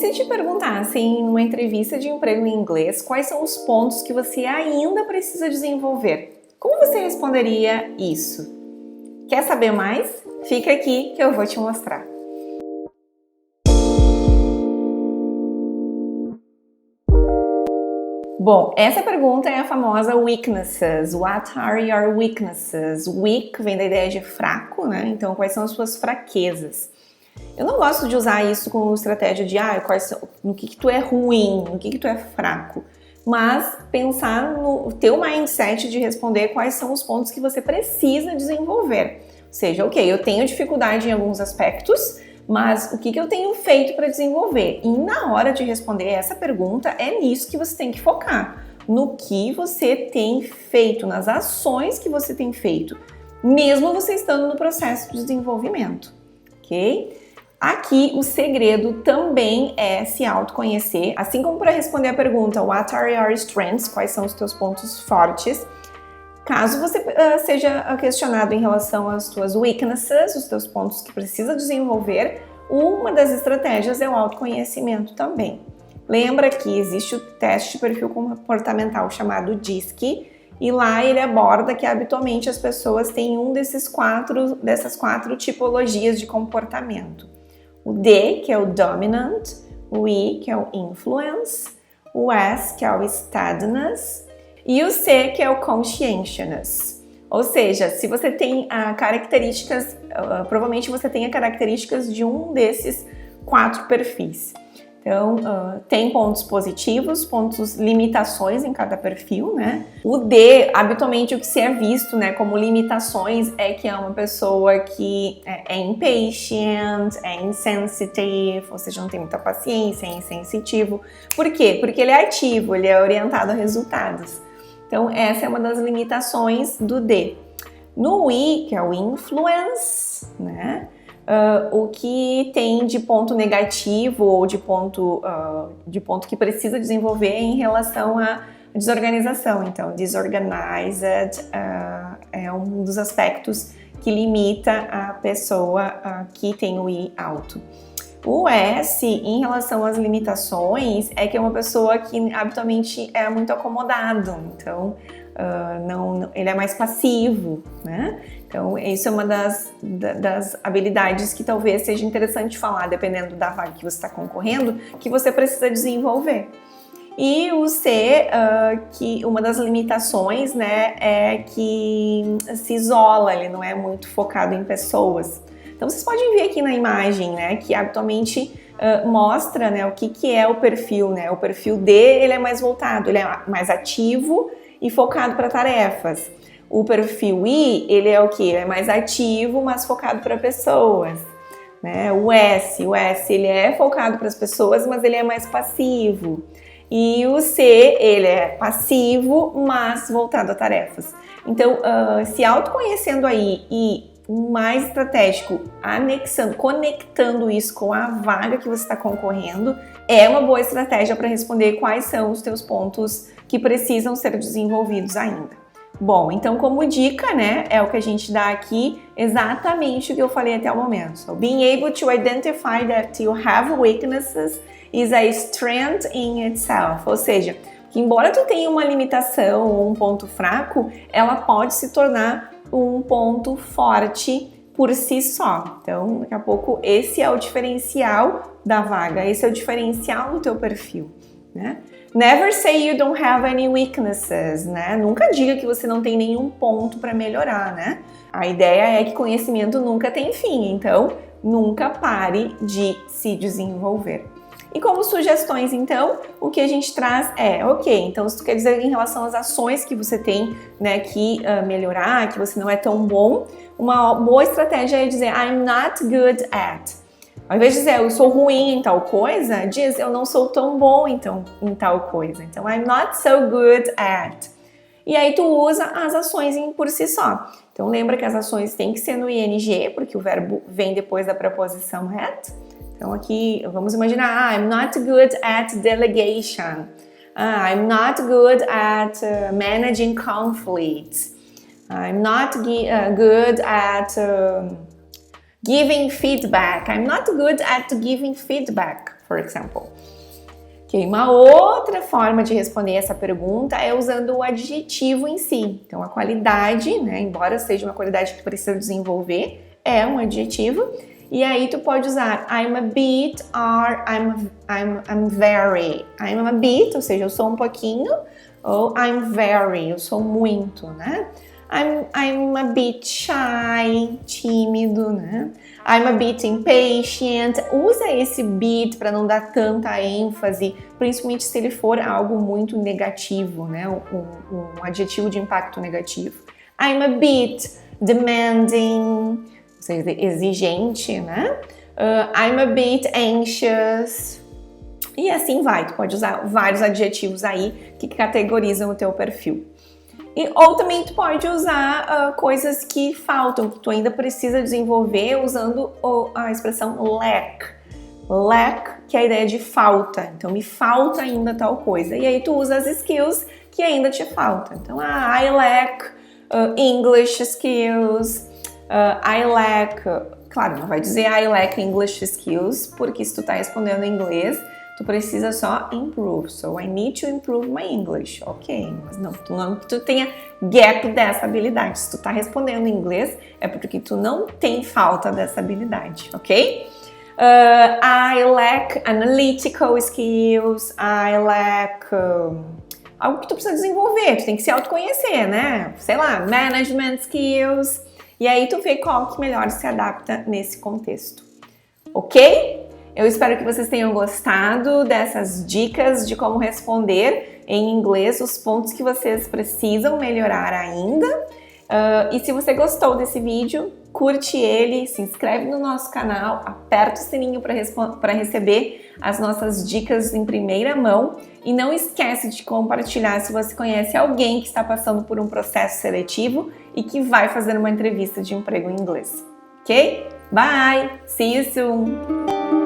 se te perguntassem numa entrevista de emprego em inglês quais são os pontos que você ainda precisa desenvolver, como você responderia isso? Quer saber mais? Fica aqui que eu vou te mostrar. Bom, essa pergunta é a famosa weaknesses. What are your weaknesses? Weak vem da ideia de fraco, né? Então, quais são as suas fraquezas? Eu não gosto de usar isso como estratégia de no que tu é ruim, no que tu é fraco. Mas pensar no teu mindset de responder quais são os pontos que você precisa desenvolver. Ou seja, ok, eu tenho dificuldade em alguns aspectos, mas o que eu tenho feito para desenvolver? E na hora de responder essa pergunta, é nisso que você tem que focar. No que você tem feito, nas ações que você tem feito, mesmo você estando no processo de desenvolvimento, ok? Aqui o segredo também é se autoconhecer, assim como para responder a pergunta What are your strengths? Quais são os teus pontos fortes? Caso você seja questionado em relação às tuas weaknesses, os teus pontos que precisa desenvolver, uma das estratégias é o autoconhecimento também. Lembra que existe o teste de perfil comportamental chamado DISC, e lá ele aborda que habitualmente as pessoas têm dessas quatro tipologias de comportamento. O D, que é o Dominant, o I, que é o Influence, o S, que é o Steadiness, e o C, que é o Conscientiousness. Ou seja, se você tem características, provavelmente você tenha características de um desses 4 perfis. Então, tem pontos positivos, pontos limitações em cada perfil, né? O D, habitualmente o que se é visto, né, como limitações é que é uma pessoa que é impatient, é insensitive, ou seja, não tem muita paciência, é insensitivo. Por quê? Porque ele é ativo, ele é orientado a resultados. Então, essa é uma das limitações do D. No I, que é o Influence, né? O que tem de ponto negativo ou de ponto que precisa desenvolver em relação à desorganização. Então, disorganized é um dos aspectos que limita a pessoa que tem o I alto. O S, em relação às limitações, é que é uma pessoa que habitualmente é muito acomodado, então ele é mais passivo, né? Então, isso é uma das habilidades que talvez seja interessante falar, dependendo da vaga que você está concorrendo, que você precisa desenvolver. E o C, que uma das limitações, né, é que se isola, ele não é muito focado em pessoas. Então, vocês podem ver aqui na imagem, né, que habitualmente mostra, né, o que é o perfil, né? O perfil D, ele é mais voltado, ele é mais ativo e focado para tarefas. O perfil I, ele é o que? Ele é mais ativo, mas focado para pessoas, né? O S, ele é focado para as pessoas, mas ele é mais passivo. E o C, ele é passivo, mas voltado a tarefas. Então, se autoconhecendo aí e mais estratégico, conectando isso com a vaga que você está concorrendo, é uma boa estratégia para responder quais são os teus pontos que precisam ser desenvolvidos ainda. Bom, então como dica, né, é o que a gente dá aqui, exatamente o que eu falei até o momento. So, being able to identify that you have weaknesses is a strength in itself. Ou seja, que embora tu tenha uma limitação ou um ponto fraco, ela pode se tornar um ponto forte por si só. Então, daqui a pouco, esse é o diferencial da vaga, esse é o diferencial do teu perfil, né? Never say you don't have any weaknesses, né? Nunca diga que você não tem nenhum ponto para melhorar, né? A ideia é que conhecimento nunca tem fim, então nunca pare de se desenvolver. E como sugestões, então, o que a gente traz é, ok, então se tu quer dizer em relação às ações que você tem, né, que melhorar, que você não é tão bom, uma boa estratégia é dizer I'm not good at. Ao invés de dizer eu sou ruim em tal coisa, diz eu não sou tão bom em tal coisa. Então, I'm not so good at. E aí tu usa as ações por si só. Então, lembra que as ações têm que ser no ing, porque o verbo vem depois da preposição at. Então, aqui, vamos imaginar, I'm not good at delegation. I'm not good at managing conflicts. I'm not good at giving feedback. I'm not good at giving feedback, for example. Okay, uma outra forma de responder essa pergunta é usando o adjetivo em si. Então, a qualidade, né, embora seja uma qualidade que precisa desenvolver, é um adjetivo. E aí tu pode usar I'm a bit or I'm very. I'm a bit, ou seja, eu sou um pouquinho, ou I'm very, eu sou muito, né? I'm a bit shy, tímido, né? I'm a bit impatient. Usa esse bit para não dar tanta ênfase, principalmente se ele for algo muito negativo, né? Um adjetivo de impacto negativo. I'm a bit demanding, ou seja, exigente, né? I'm a bit anxious. E assim vai, tu pode usar vários adjetivos aí que categorizam o teu perfil. Ou também tu pode usar coisas que faltam, que tu ainda precisa desenvolver usando a expressão lack. Lack, que é a ideia de falta. Então, me falta ainda tal coisa. E aí tu usa as skills que ainda te faltam. Então, I lack English skills. I lack... Claro, não vai dizer I lack English skills, porque se tu tá respondendo em inglês, tu precisa só improve. So, I need to improve my English. Ok, mas não que tu tenha gap dessa habilidade. Se tu tá respondendo em inglês, é porque tu não tem falta dessa habilidade, ok? I lack analytical skills. I lack... algo que tu precisa desenvolver. Tu tem que se autoconhecer, né? Sei lá, management skills. E aí tu vê qual que melhor se adapta nesse contexto. Ok? Eu espero que vocês tenham gostado dessas dicas de como responder em inglês os pontos que vocês precisam melhorar ainda. E se você gostou desse vídeo, curte ele, se inscreve no nosso canal, aperta o sininho para receber as nossas dicas em primeira mão e não esquece de compartilhar se você conhece alguém que está passando por um processo seletivo e que vai fazer uma entrevista de emprego em inglês. Ok? Bye! See you soon!